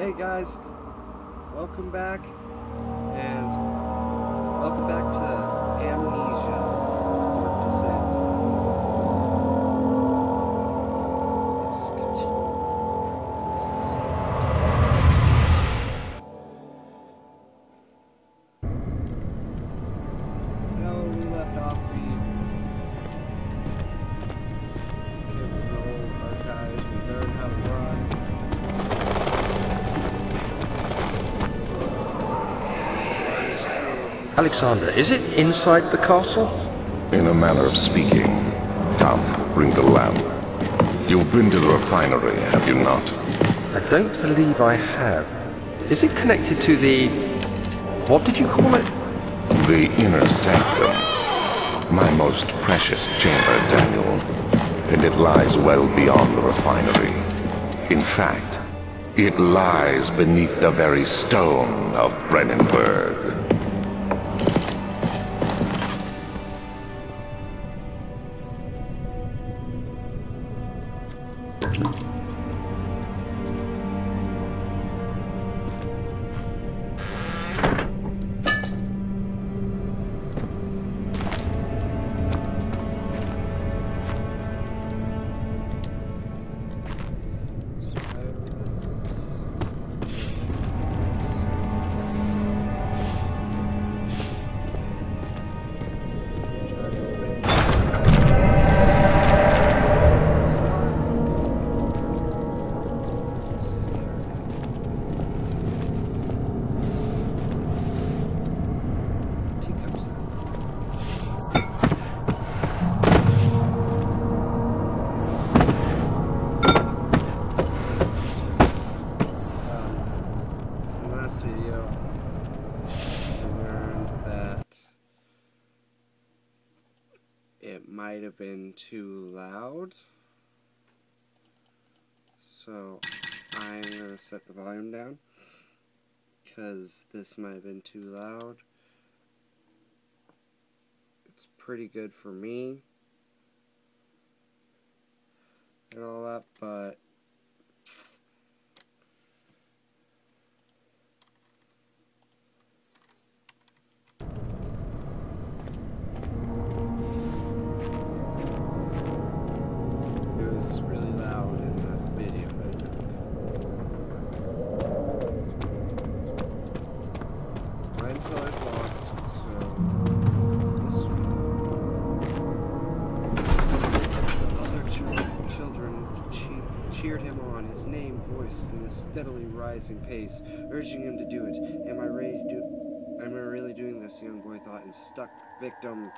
Hey guys, welcome back, and welcome back to Amnesia, Dark Descent. Let's continue. Now when we left off, we came to the old archives, we learned how to run. Alexander, is it inside the castle? In a manner of speaking. Come, bring the lamp. You've been to the refinery, have you not? I don't believe I have. Is it connected to the... what did you call it? The inner sanctum. My most precious chamber, Daniel. And it lies well beyond the refinery. In fact, it lies beneath the very stone of Brennenburg. It might have been too loud, so I'm going to set the volume down, because this might have been too loud. It's pretty good for me and all that, but cheered him on, his name voiced in a steadily rising pace, urging him to do it. Am I really doing this? The young boy thought, and stuck victim.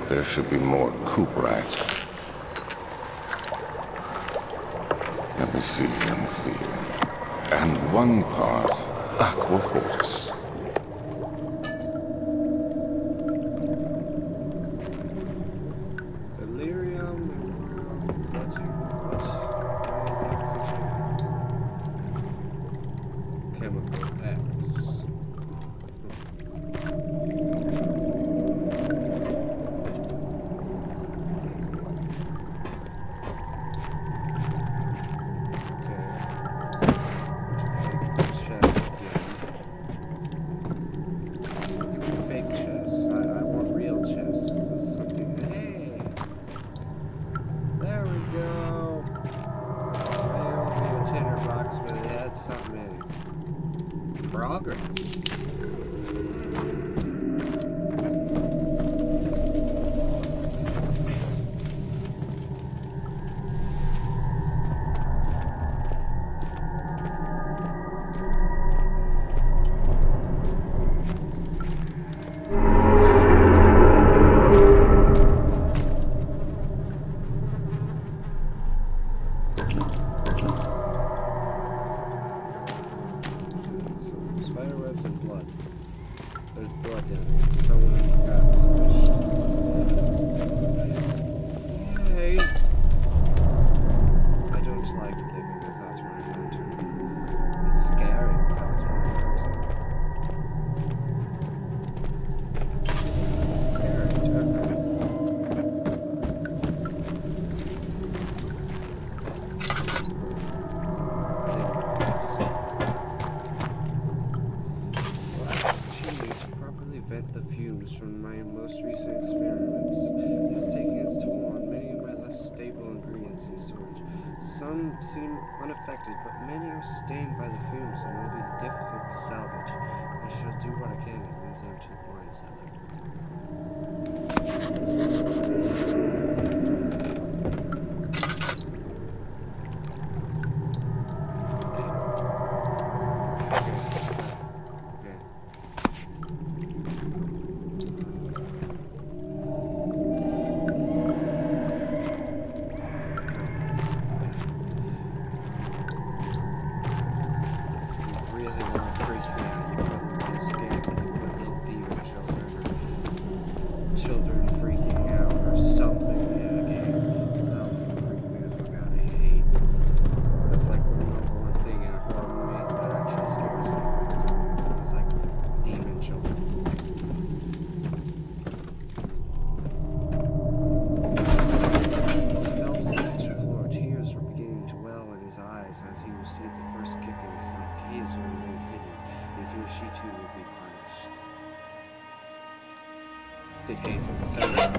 There should be more coop rats. Let me see. And one part aquafortis. Delirium and chemical X. Stop me. Progress. Spiderwebs and blood. There's blood down here. Someone got squished. Yay! I don't like living without my lantern. It's scary without my lantern. It's scary, too. The fumes from my most recent experiments. It has taken its toll on many of my less stable ingredients in storage. Some seem unaffected, but many are stained by the fumes and will be difficult to salvage. I shall do what I can and move them to the wine cellar. Children freaking out or something in a game. That'll freak me the fuck out. I hate. That's like the number one thing in a horror movie that actually scares me. It's like demon children. He fell to the kitchen floor. Tears were beginning to well in his eyes as he received the first kick in his stomach. Hazel remained hidden, and feared she too would be punished. Did Hazel say that?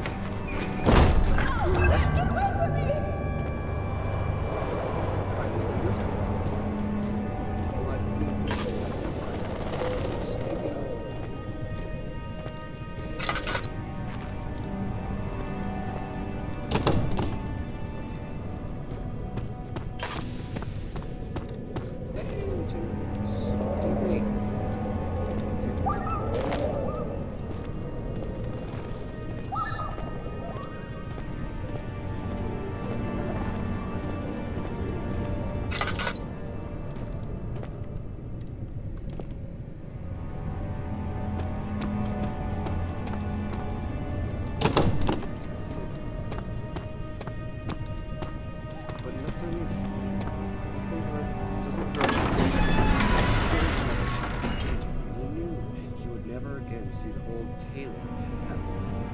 See the old Taylor at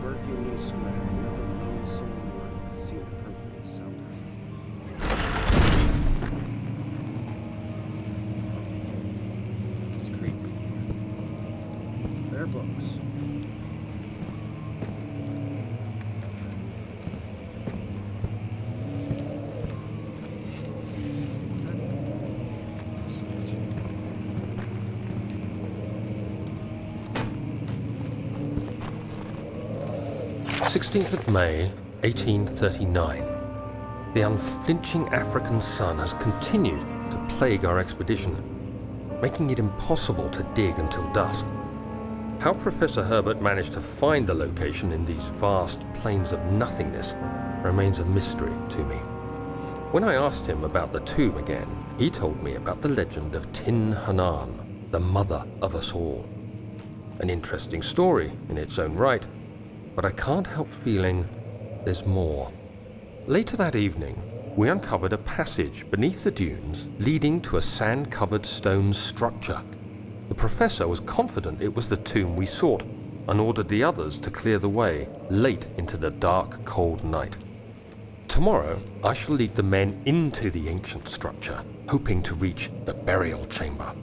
Mercury Square. Another lone soul one could see the company somewhere. It's creepy. Their books. May 1839. The unflinching African sun has continued to plague our expedition, making it impossible to dig until dusk. How Professor Herbert managed to find the location in these vast plains of nothingness remains a mystery to me. When I asked him about the tomb again, he told me about the legend of Tin Hanan, the mother of us all. An interesting story in its own right, but I can't help feeling there's more. Later that evening, we uncovered a passage beneath the dunes leading to a sand-covered stone structure. The professor was confident it was the tomb we sought and ordered the others to clear the way late into the dark, cold night. Tomorrow, I shall lead the men into the ancient structure, hoping to reach the burial chamber.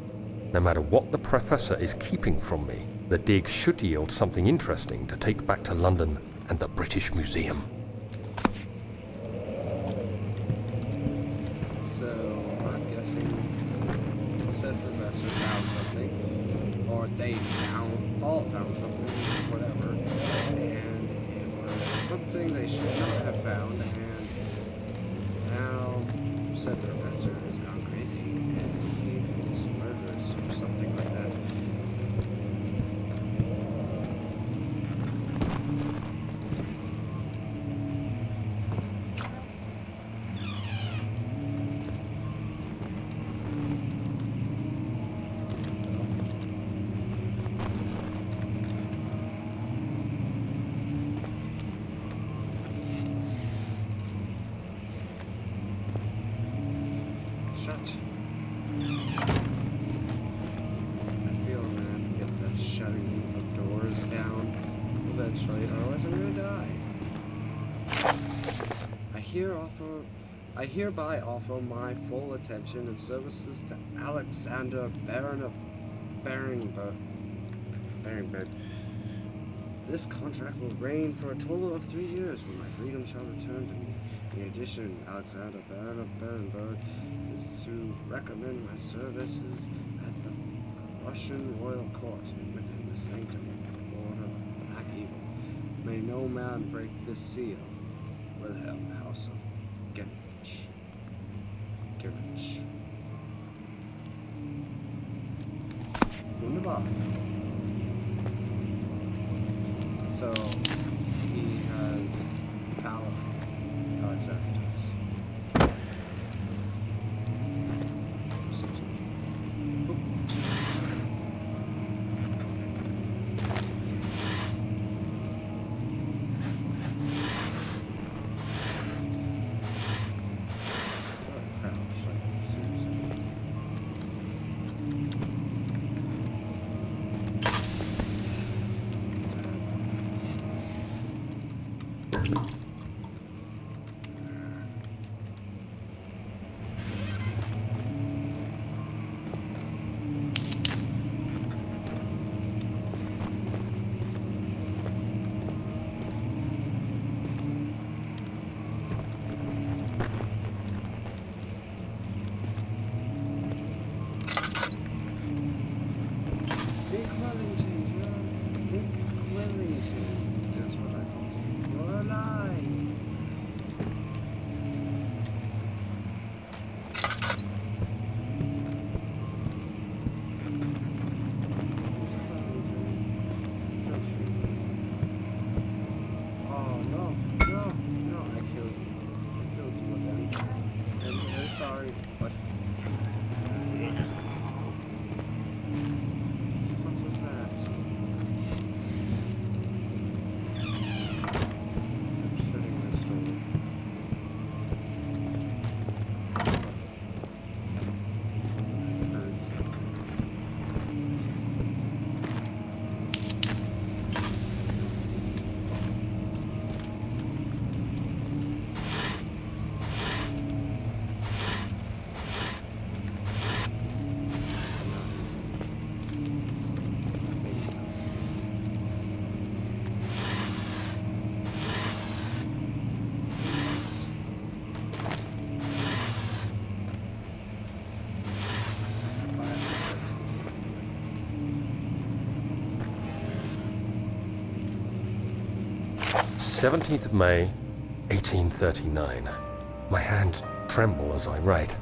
No matter what the professor is keeping from me, the dig should yield something interesting to take back to London and the British Museum. So, I'm guessing but they all found something, whatever, and it was something they should not have found, and now said their professor has gone crazy, and he's murderous or something like that. I feel I'm gonna have to get that shutting of doors down eventually, otherwise I'm gonna die. I hereby offer my full attention and services to Alexander, Baron of Beringberg. This contract will reign for a total of 3 years when my freedom shall return to me. In addition, Alexander, Baron of Beringberg, is to recommend my services at the Russian royal court and within the sanctum of the order of black evil. May no man break this seal. Wilhelm, House of Gerich. Wunderbar. So, he has power. Alexander does. "17th of May, 1839. My hands tremble as I write.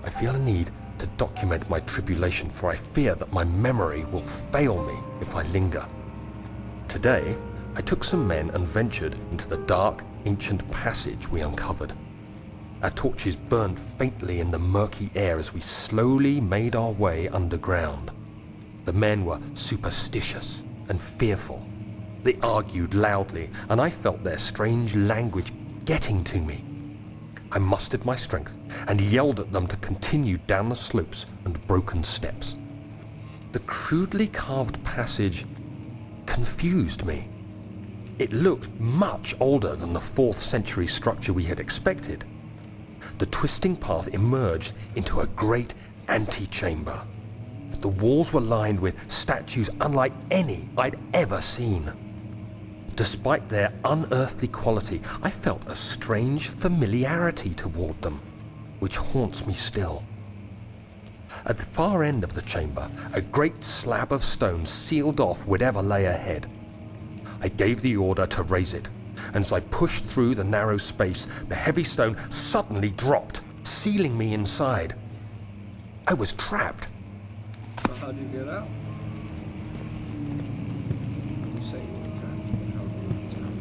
I feel a need to document my tribulation, for I fear that my memory will fail me if I linger. Today, I took some men and ventured into the dark, ancient passage we uncovered. Our torches burned faintly in the murky air as we slowly made our way underground. The men were superstitious and fearful. They argued loudly, and I felt their strange language getting to me. I mustered my strength and yelled at them to continue down the slopes and broken steps. The crudely carved passage confused me. It looked much older than the 4th century structure we had expected. The twisting path emerged into a great antechamber. The walls were lined with statues unlike any I'd ever seen. Despite their unearthly quality, I felt a strange familiarity toward them, which haunts me still. At the far end of the chamber, a great slab of stone sealed off whatever lay ahead. I gave the order to raise it, and as I pushed through the narrow space, the heavy stone suddenly dropped, sealing me inside. I was trapped. So how'd you get out? You say you were trapped, but how did you get out?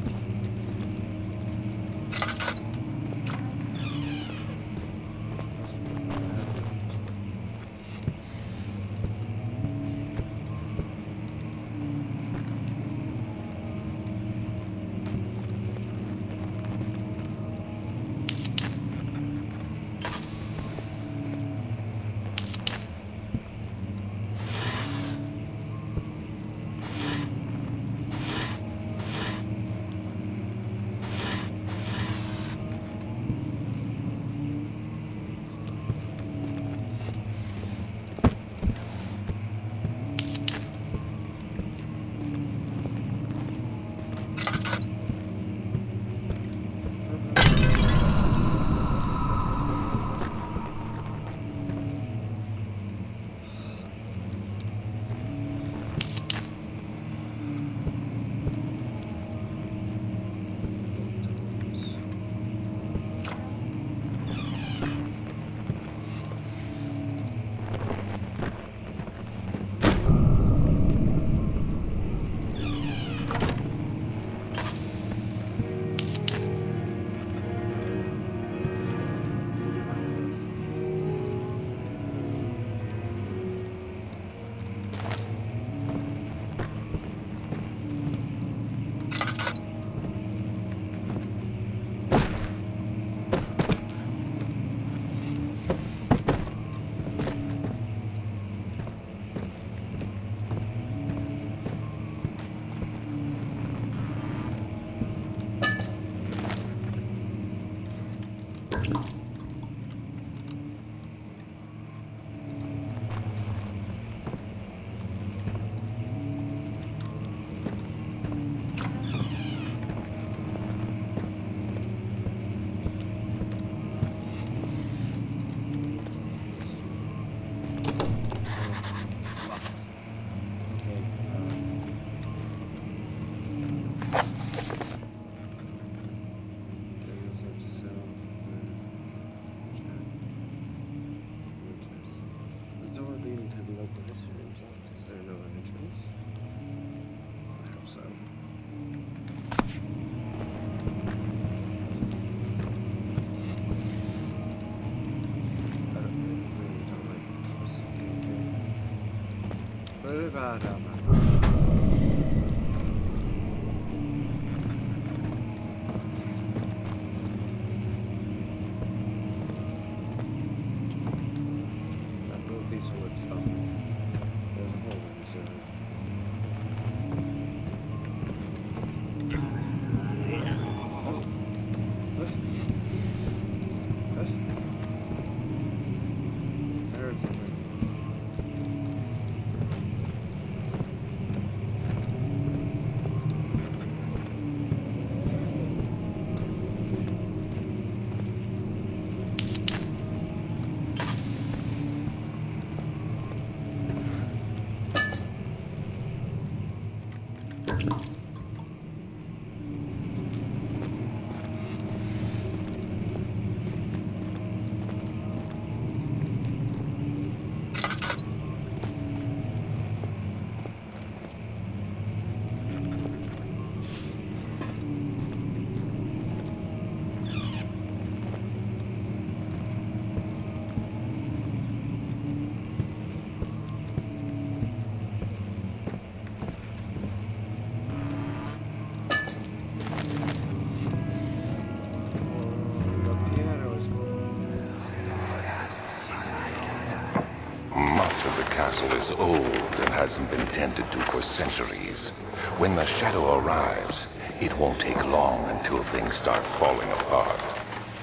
castle is old and hasn't been tended to for centuries. When the shadow arrives, it won't take long until things start falling apart.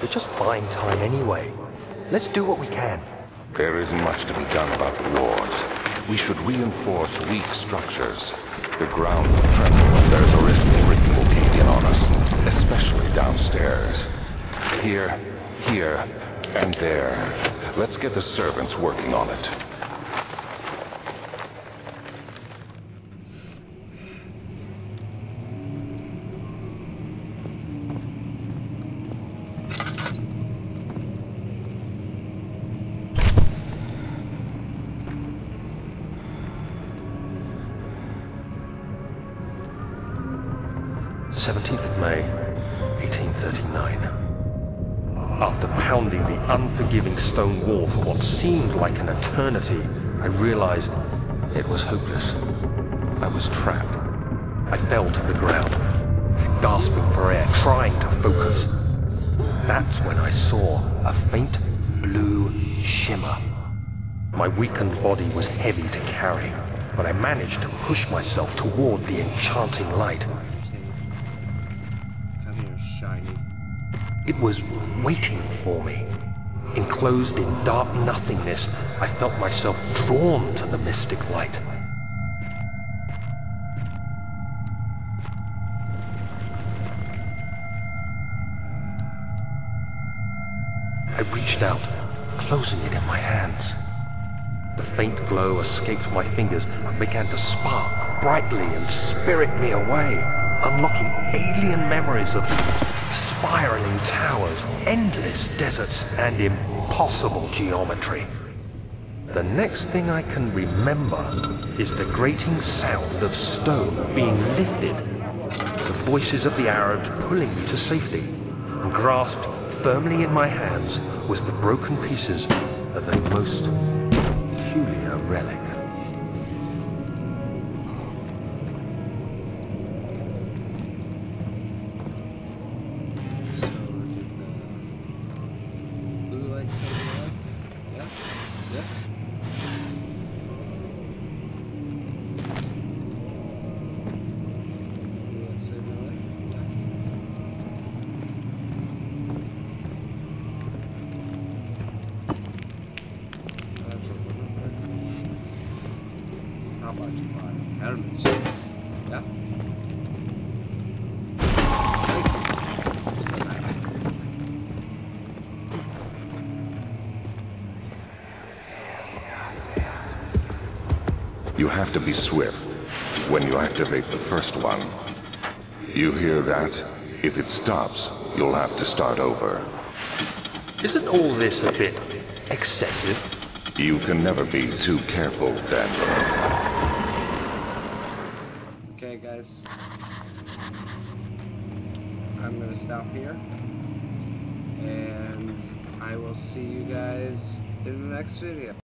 We're just buying time anyway. Let's do what we can. There isn't much to be done about the wars. We should reinforce weak structures. The ground will tremble and there's a risk everything will cave in on us, especially downstairs. Here, And there. Let's get the servants working on it. May 1839. After pounding the unforgiving stone wall for what seemed like an eternity, I realized it was hopeless. I was trapped. I fell to the ground, gasping for air, trying to focus. That's when I saw a faint blue shimmer. My weakened body was heavy to carry, but I managed to push myself toward the enchanting light. Shiny. It was waiting for me. Enclosed in dark nothingness, I felt myself drawn to the mystic light. I reached out, closing it in my hands. The faint glow escaped my fingers and began to spark brightly and spirit me away, unlocking alien memories of spiraling towers, endless deserts, and impossible geometry. The next thing I can remember is the grating sound of stone being lifted, the voices of the Arabs pulling me to safety, and grasped firmly in my hands was the broken pieces of a most peculiar relic. Yeah. You have to be swift when you activate the first one. You hear that? If it stops, you'll have to start over. Isn't all this a bit excessive? You can never be too careful, Daniel. Okay, guys. I'm gonna stop here. And I will see you guys in the next video.